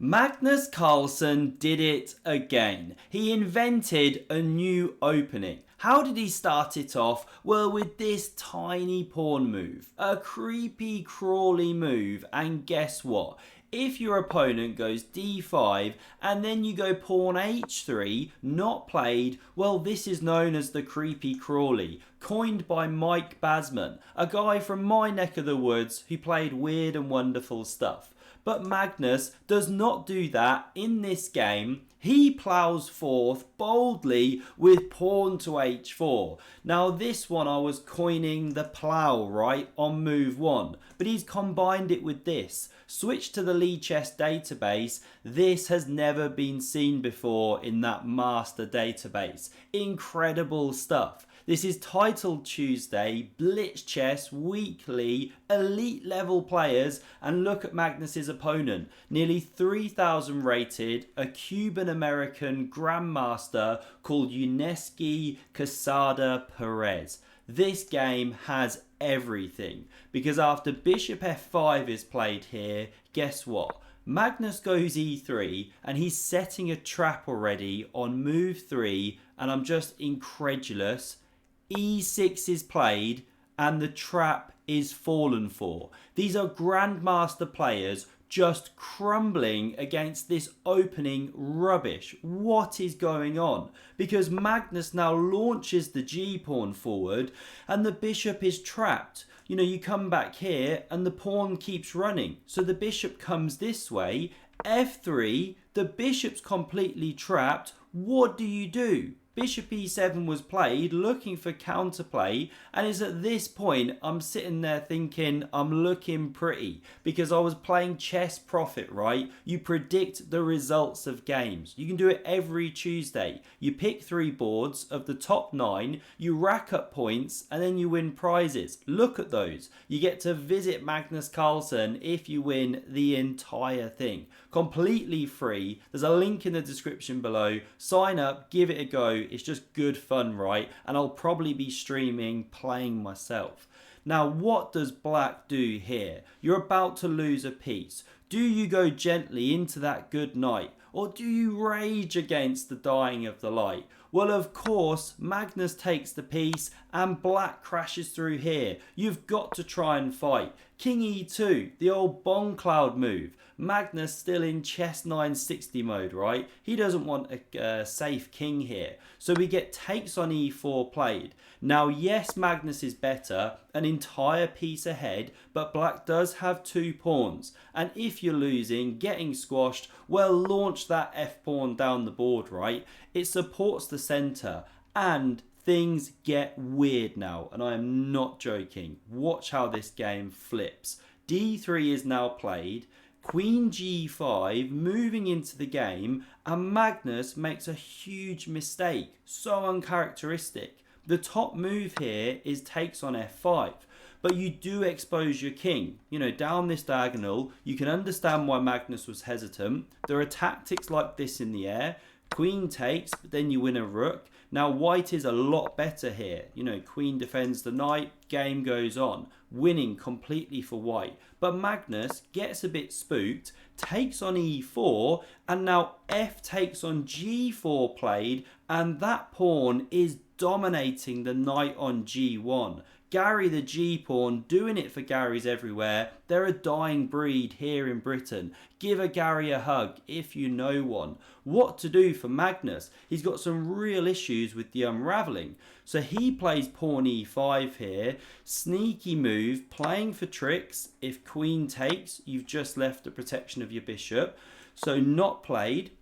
Magnus Carlsen did it again. He invented a new opening. How did he start it off? Well, with this tiny pawn move. A creepy crawly move, and guess what? If your opponent goes d5 and then you go pawn h3, not played, well, this is known as the Creepy Crawley, coined by Mike Basman, a guy from my neck of the woods who played weird and wonderful stuff. But Magnus does not do that in this game. He plows forth boldly with pawn to h4. Now this one I was coining the plow, right, on move 1. But he's combined it with this. Switch to the Lee Chess database. This has never been seen before in that master database. Incredible stuff. This is Titled Tuesday, Blitz Chess, Weekly, elite level players, and look at Magnus's opponent. Nearly 3,000 rated, a Cuban-American grandmaster called Yuniesky Quesada Perez. This game has everything, because after bishop f5 is played here, guess what? Magnus goes e3 and he's setting a trap already on move 3, and I'm just incredulous. e6 is played and the trap is fallen for. These are grandmaster players just crumbling against this opening rubbish. What is going on? Because Magnus now launches the g-pawn forward and the bishop is trapped. You know, you come back here and the pawn keeps running. So the bishop comes this way, f3, the bishop's completely trapped. What do? Bishop e7 was played, looking for counterplay, and it's at this point I'm sitting there thinking I'm looking pretty, because I was playing Chess Profit, right? You predict the results of games. You can do it every Tuesday. You pick 3 boards of the top 9, you rack up points, and then you win prizes. Look at those. You get to visit Magnus Carlsen if you win the entire thing. Completely free. There's a link in the description below. Sign up, give it a go. It's just good fun, right? And I'll probably be streaming playing myself. Now, what does black do here? You're about to lose a piece. Do you go gently into that good knight? Or do you rage against the dying of the light? Well, of course, Magnus takes the piece and black crashes through here. You've got to try and fight. King e2, the old bomb cloud move. Magnus still in chess 960 mode, right? He doesn't want a safe king here. So we get takes on e4 played. Now, yes, Magnus is better, an entire piece ahead, but black does have 2 pawns. And if you're losing, getting squashed, well, launch that f-pawn down the board, right? It supports the center, and things get weird now, and I am not joking. Watch how this game flips. d3 is now played. Queen g5 moving into the game, and Magnus makes a huge mistake. So uncharacteristic. The top move here is takes on f5. But you do expose your king. You know, down this diagonal, you can understand why Magnus was hesitant. There are tactics like this in the air. Queen takes, but then you win a rook. Now white is a lot better here. You know, queen defends the knight, game goes on. Winning completely for white. But Magnus gets a bit spooked, takes on e4, and now f takes on g4 played, and that pawn is dominating the knight on g1. Gary the G-pawn doing it for Garys everywhere. They're a dying breed here in Britain. Give a Gary a hug if you know one. What to do for Magnus? He's got some real issues with the unravelling. So he plays pawn e5 here. Sneaky move, playing for tricks. If queen takes, you've just left the protection of your bishop. So not played.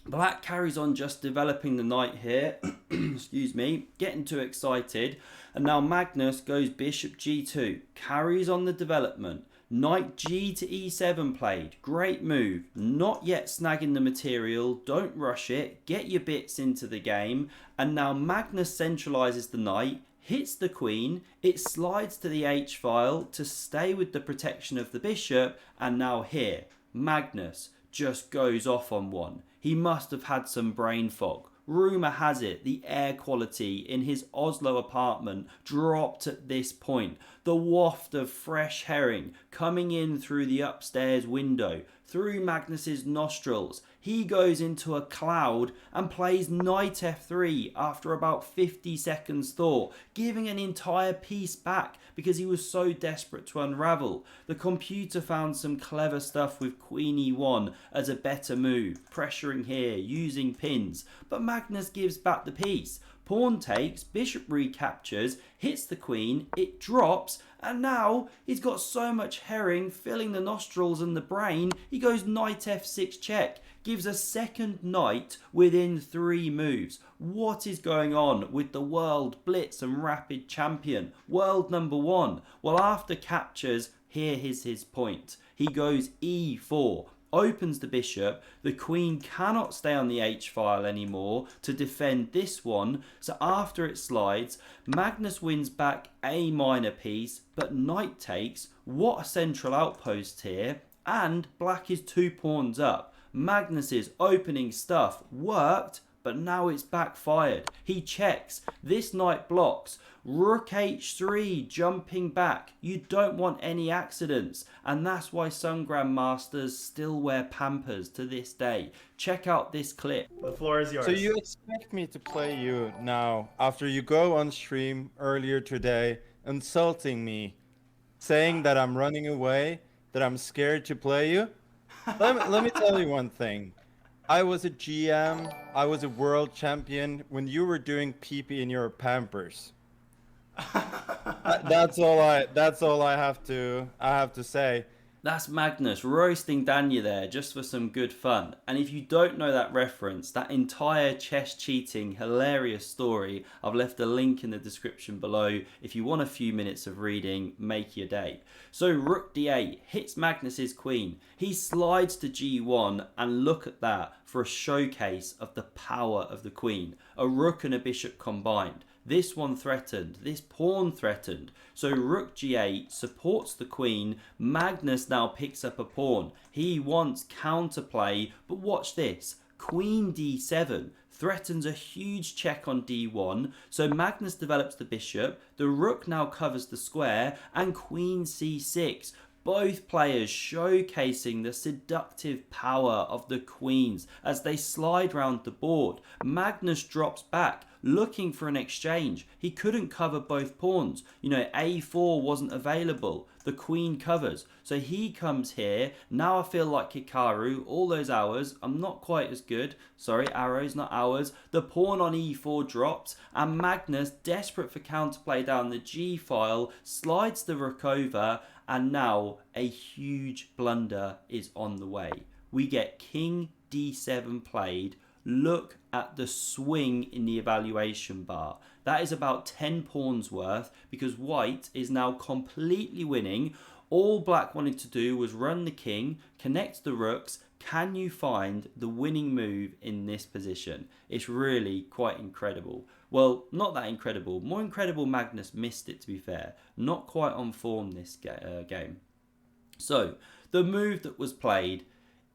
Black carries on just developing the knight here. Excuse me, getting too excited. And now Magnus goes bishop g2, carries on the development. Knight g to e7 played, great move. Not yet snagging the material, don't rush it, get your bits into the game. And now Magnus centralises the knight, hits the queen, it slides to the h file to stay with the protection of the bishop. And now here, Magnus just goes off on one. He must have had some brain fog. Rumour has it the air quality in his Oslo apartment dropped at this point. The waft of fresh herring coming in through the upstairs window through Magnus's nostrils. He goes into a cloud and plays knight f3 after about 50 seconds thought, giving an entire piece back because he was so desperate to unravel. The computer found some clever stuff with queen e1 as a better move, pressuring here, using pins, but Magnus gives back the piece. Pawn takes, bishop recaptures, hits the queen, it drops, and now he's got so much herring filling the nostrils and the brain, he goes knight f6 check, gives a second knight within 3 moves. What is going on with the world blitz and rapid champion, world number 1? Well, after captures, here is his point. He goes e4. Opens the bishop, the queen cannot stay on the h-file anymore to defend this one, so after it slides, Magnus wins back a minor piece, but knight takes, what a central outpost here, and black is 2 pawns up. Magnus's opening stuff worked, but now it's backfired. He checks, this knight blocks, rook h3 jumping back. You don't want any accidents, and that's why some grandmasters still wear Pampers to this day. Check out this clip. The floor is yours. So you expect me to play you now after you go on stream earlier today insulting me, saying that I'm running away, that I'm scared to play you? Let me tell you one thing. I was a GM, I was a world champion when you were doing pee-pee in your Pampers. That's all I have to say. That's Magnus roasting Danya there just for some good fun. And if you don't know that reference, that entire chess cheating hilarious story, I've left a link in the description below. If you want a few minutes of reading, make your day. So rook d8 hits Magnus's queen. He slides to g1, and look at that for a showcase of the power of the queen. A rook and a bishop combined. This one threatened, this pawn threatened. So rook g8 supports the queen. Magnus now picks up a pawn. He wants counterplay, but watch this. Queen d7 threatens a huge check on d1. So Magnus develops the bishop. The rook now covers the square, and queen c6. Both players showcasing the seductive power of the queens as they slide round the board. Magnus drops back, looking for an exchange. He couldn't cover both pawns. You know, a4 wasn't available. The queen covers. So he comes here. Now I feel like Hikaru. All those hours, I'm not quite as good. Sorry, arrows, not hours. The pawn on e4 drops, and Magnus, desperate for counterplay down the g file, slides the rook over, and now a huge blunder is on the way. We get king d7 played. Look at the swing in the evaluation bar. That is about 10 pawns worth because white is now completely winning. All black wanted to do was run the king, connect the rooks. Can you find the winning move in this position? It's really quite incredible. Well, not that incredible. More incredible, Magnus missed it, to be fair. Not quite on form this game. So, the move that was played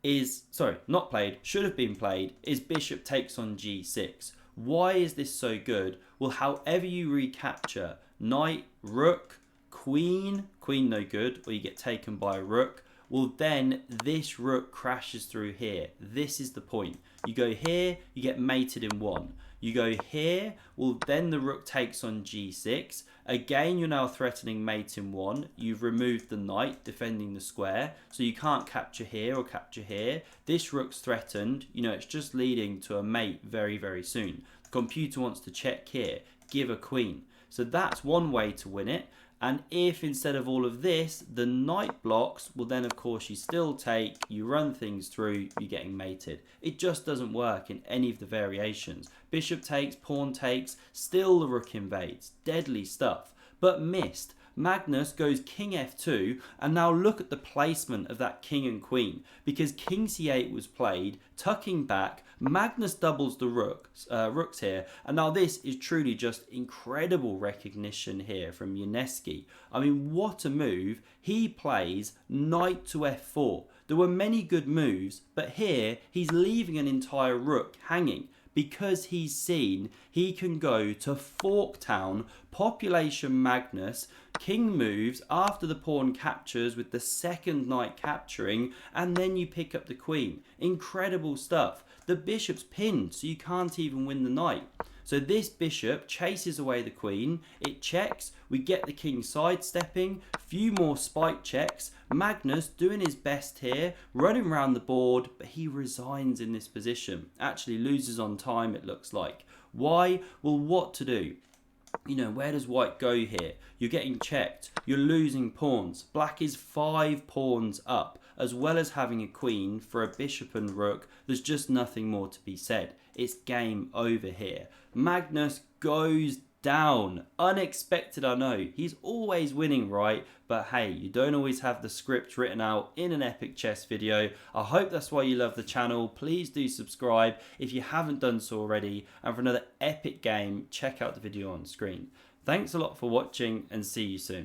is, sorry, not played, should have been played, is bishop takes on g6. Why is this so good? Well, however you recapture, knight, rook, queen no good, or you get taken by a rook, well then this rook crashes through here. This is the point. You go here, you get mated in 1. You go here, well then the rook takes on g6. Again, you're now threatening mate in 1. You've removed the knight, defending the square, so you can't capture here or capture here. This rook's threatened. You know, it's just leading to a mate very, very soon. The computer wants to check here, give a queen. So that's one way to win it. And if instead of all of this, the knight blocks, well then of course you still take, you run things through, you're getting mated. It just doesn't work in any of the variations. Bishop takes, pawn takes, still the rook invades. Deadly stuff. But missed. Magnus goes king f2, and now look at the placement of that king and queen. Because king c8 was played, tucking back, Magnus doubles the rooks here, and now this is truly just incredible recognition here from Yuniesky. I mean, what a move. He plays knight to f4. There were many good moves, but here he's leaving an entire rook hanging. because he's seen he can go to Forktown, population Magnus, king moves after the pawn captures with the second knight capturing, and then you pick up the queen. Incredible stuff. The bishop's pinned, so you can't even win the knight. So this bishop chases away the queen, it checks, we get the king sidestepping, few more spike checks, Magnus doing his best here, running around the board, but he resigns in this position. Actually loses on time, it looks like. Why? Well, what to do? You know, where does white go here? You're getting checked, you're losing pawns. Black is 5 pawns up, as well as having a queen for a bishop and rook. There's just nothing more to be said. It's game over here. Magnus goes down. Unexpected, I know. He's always winning, right? But hey, you don't always have the script written out in an epic chess video. I hope that's why you love the channel. Please do subscribe if you haven't done so already. And for another epic game, check out the video on screen. Thanks a lot for watching and see you soon.